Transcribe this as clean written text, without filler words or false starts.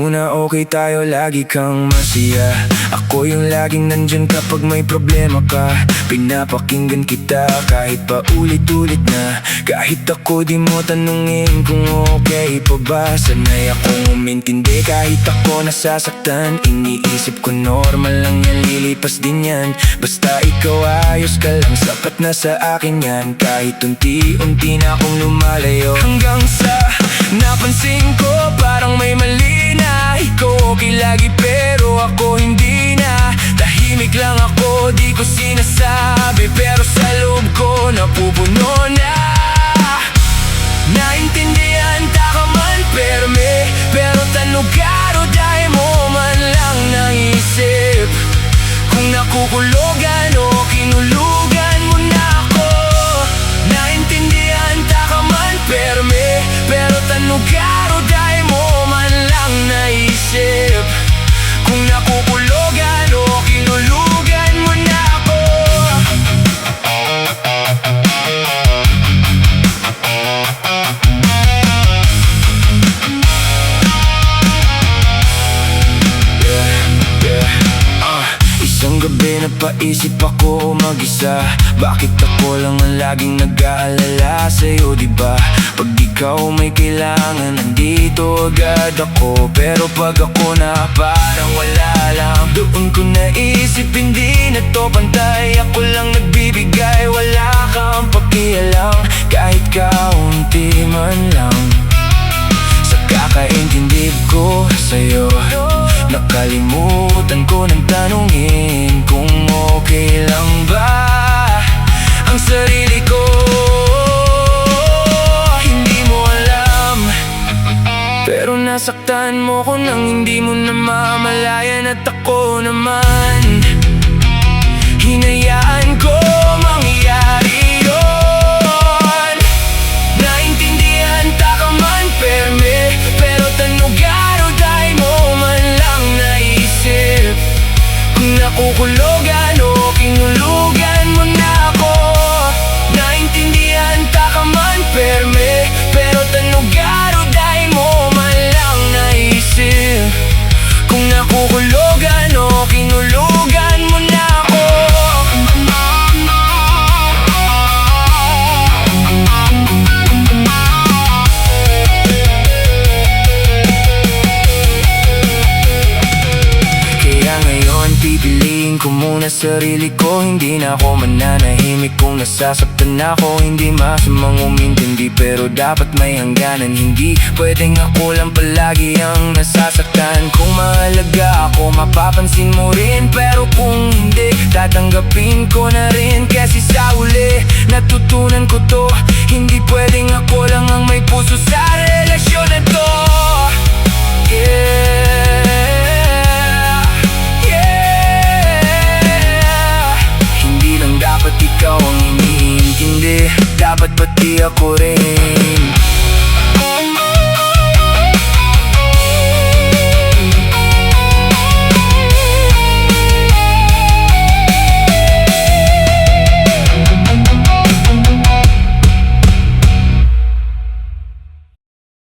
mo na okay tayo, lagi kang masaya. Ako yung laging nandyan kapag may problema ka. Pinapakinggan kita kahit pa ulit-ulit na. Kahit ako di mo tanungin kung okay pa ba. Sanay akong umintindi kahit ako nasasaktan. Iniisip ko normal lang yan, lilipas din yan. Basta ikaw ayos ka lang, sapat na sa akin yan. Kahit unti-unti na akong lumalayo, hanggang sa napansin ko parang may mali na. Ikaw okay lagi pero ako hindi na. Tahimik lang ako, di ko sinasabi, pero sa loob ko napupuno na. Naintindihan ta ka man perme, pero tanugaro dahil mo man lang naisip kung nakukulogan o kinulugan mo na ako. Naintindihan ta ka man perme, pero tanugaro dahil mo man lang naisip kung nakukulogan o kinulugan mo na ako. Isang gabi napaisip ako mag-isa. Bakit ako lang ang laging nag-aalala sa'yo, diba? Pag ikaw may kailangan, nandito agad ako. Pero pag ako na parang wala lang, doon ko naisip hindi na to pantay. Ako lang nagbibigay, wala kang pakialam. Kahit kaunti man lang sa kakaintindi ko sa'yo. Nakalimutan ko ng tanungin kung okay lang ba ang sarili ko. Hindi mo alam, pero nasaktan mo ko nang hindi mo namamalayan. At ako naman, hinayaan ko mangyari yun. Naintindihan ta ka man perme, pero tanugaro dahil mo man lang naisip kung nakukulogan o kinulugan mo na ako. Naintindihan ta ka man perme, pero tanugaro dahil mo man lang naisip kung nakukulogan o kinulugan mo na ako. Kaya ngayon pipiliin ko muna sarili ko. Hindi na ako mananahimik kung nasasaktan ako. Hindi masamang umintindi, pero dapat may hangganan. Hindi pwedeng ako lang palagi ang nasasaktan. Kung mahalaga ako, mapapansin mo rin. Pero kung hindi, tatanggapin ko na rin. Kasi sa uli, natutunan ko to, hindi pwedeng ako lang ang may puso sa relasyon na to.